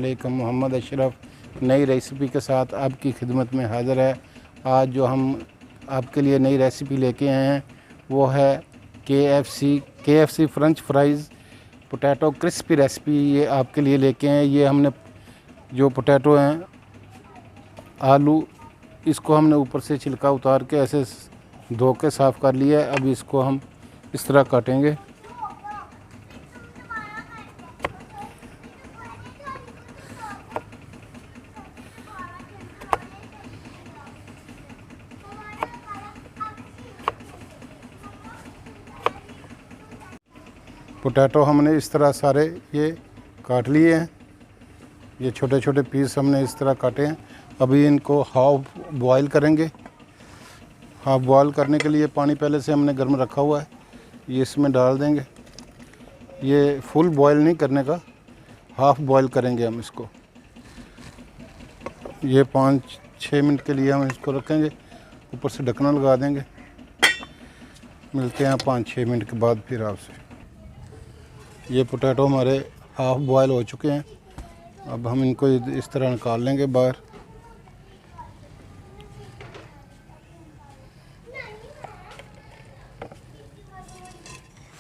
वालेकुम। मोहम्मद अशरफ नई रेसिपी के साथ आपकी खिदमत में हाज़िर है। आज जो हम आपके लिए नई रेसिपी लेके आए हैं वो है KFC French fries potato crispy recipe. ये आपके लिए लेके आए हैं। ये हमने जो पोटैटो हैं, आलू, इसको हमने ऊपर से छिलका उतार के ऐसे धो के साफ़ कर लिया है। अब इसको हम इस तरह काटेंगे। पोटैटो हमने इस तरह सारे ये काट लिए हैं। ये छोटे छोटे पीस हमने इस तरह काटे हैं। अभी इनको हाफ बॉयल करेंगे। हाफ बॉयल करने के लिए पानी पहले से हमने गर्म रखा हुआ है, ये इसमें डाल देंगे। ये फुल बॉयल नहीं करने का, हाफ बॉयल करेंगे हम इसको। ये 5-6 मिनट के लिए हम इसको रखेंगे, ऊपर से ढक्कना लगा देंगे। मिलते हैं 5-6 मिनट के बाद फिर आपसे। ये पोटैटो हमारे हाफ बॉयल हो चुके हैं। अब हम इनको इस तरह निकाल लेंगे बाहर।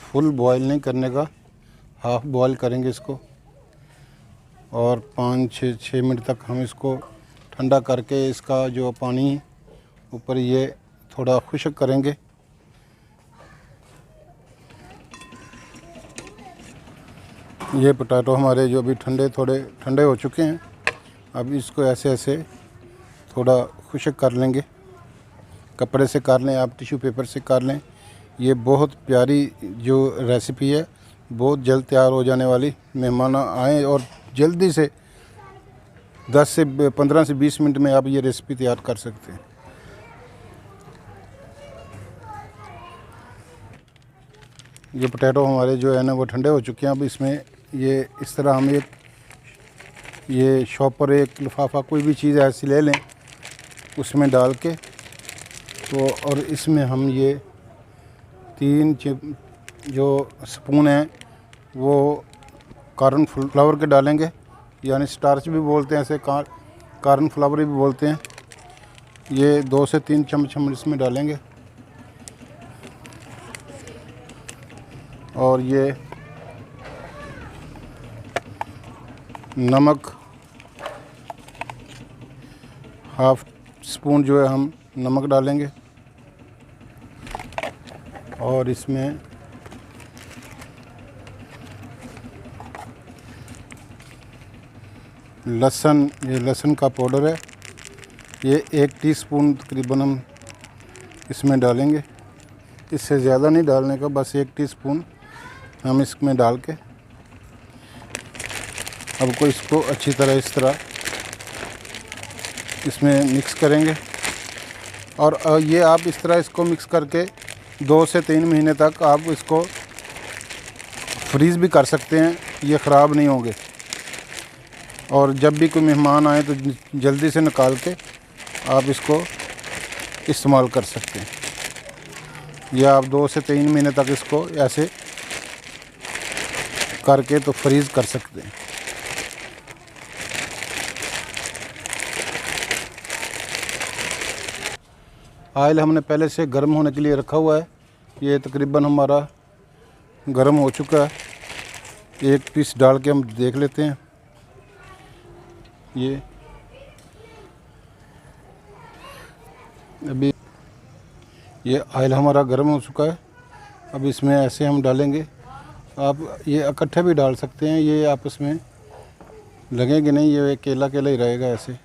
फुल बॉयल नहीं करने का, हाफ बॉयल करेंगे इसको। और 5-6 मिनट तक हम इसको ठंडा करके इसका जो पानी ऊपर ये थोड़ा खुश्क करेंगे। ये पोटैटो हमारे जो अभी थोड़े ठंडे हो चुके हैं। अब इसको ऐसे ऐसे थोड़ा खुश्क कर लेंगे। कपड़े से कर लें, आप टिश्यू पेपर से कर लें। ये बहुत प्यारी जो रेसिपी है, बहुत जल्द तैयार हो जाने वाली। मेहमान आएँ और जल्दी से 10 से 15 से 20 मिनट में आप ये रेसिपी तैयार कर सकते हैं। ये पोटैटो हमारे जो है ना वो ठंडे हो चुके हैं। अब इसमें ये इस तरह हम ये शॉपर, एक लिफाफा, कोई भी चीज़ ऐसी ले लें, उसमें डाल के तो, और इसमें हम ये 3 जो स्पून हैं वो कॉर्न फ्लावर के डालेंगे, यानी स्टार्च भी बोलते हैं, ऐसे कॉर्न फ्लावर भी बोलते हैं। ये 2 से 3 चम्मच हम इसमें डालेंगे। और ये नमक, हाफ स्पून जो है हम नमक डालेंगे। और इसमें लहसुन, ये लहसुन का पाउडर है, ये 1 टीस्पून तकरीबन हम इसमें डालेंगे। इससे ज़्यादा नहीं डालने का, बस 1 टीस्पून हम इसमें डाल के अब को इसको अच्छी तरह इस तरह इसमें मिक्स करेंगे। और ये आप इस तरह इसको मिक्स करके 2 से 3 महीने तक आप इसको फ्रीज़ भी कर सकते हैं, ये ख़राब नहीं होंगे। और जब भी कोई मेहमान आए तो जल्दी से निकाल के आप इसको इस्तेमाल कर सकते हैं। या आप 2 से 3 महीने तक इसको ऐसे करके तो फ्रीज़ कर सकते हैं। ऑयल हमने पहले से गर्म होने के लिए रखा हुआ है। ये तकरीबन हमारा गर्म हो चुका है। एक पीस डाल के हम देख लेते हैं। ये अभी ये ऑयल हमारा गर्म हो चुका है। अब इसमें ऐसे हम डालेंगे। आप ये इकट्ठे भी डाल सकते हैं, ये आपस में लगेंगे नहीं, ये केला केला ही रहेगा ऐसे।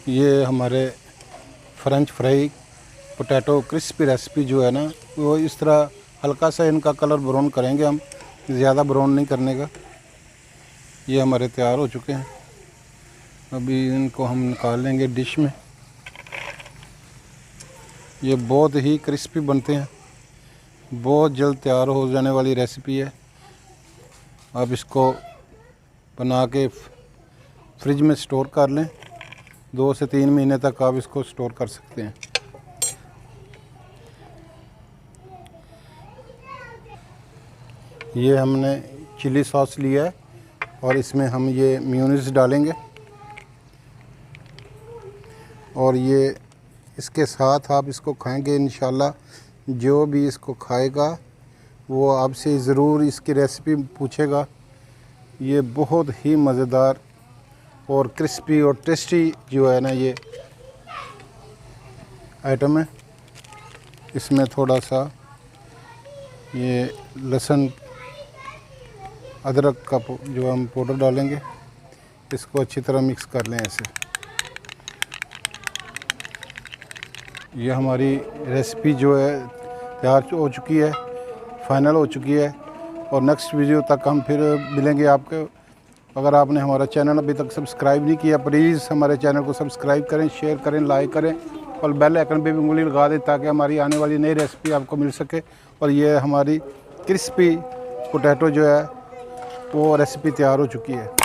ये हमारे French fry potato crispy recipe जो है ना, वो इस तरह हल्का सा इनका कलर ब्राउन करेंगे हम, ज़्यादा ब्राउन नहीं करने का। ये हमारे तैयार हो चुके हैं। अभी इनको हम निकाल लेंगे डिश में। ये बहुत ही क्रिस्पी बनते हैं, बहुत जल्द तैयार हो जाने वाली रेसिपी है। आप इसको बना के फ्रिज में स्टोर कर लें, 2 से 3 महीने तक आप इसको स्टोर कर सकते हैं। ये हमने चिली सॉस लिया है और इसमें हम ये मेयोनीज डालेंगे और ये इसके साथ आप इसको खाएंगे इंशाल्लाह। जो भी इसको खाएगा वो आपसे ज़रूर इसकी रेसिपी पूछेगा। ये बहुत ही मज़ेदार और क्रिस्पी और टेस्टी जो है ना ये आइटम है। इसमें थोड़ा सा ये लहसुन अदरक का जो हम पाउडर डालेंगे, इसको अच्छी तरह मिक्स कर लें ऐसे। ये हमारी रेसिपी जो है तैयार हो चुकी है, फाइनल हो चुकी है। और नेक्स्ट वीडियो तक हम फिर मिलेंगे आपको। अगर आपने हमारा चैनल अभी तक सब्सक्राइब नहीं किया, प्लीज़ हमारे चैनल को सब्सक्राइब करें, शेयर करें, लाइक करें और बेल आइकन पे भी उंगली लगा दें ताकि हमारी आने वाली नई रेसिपी आपको मिल सके। और ये हमारी क्रिस्पी पोटैटो जो है वो रेसिपी तैयार हो चुकी है।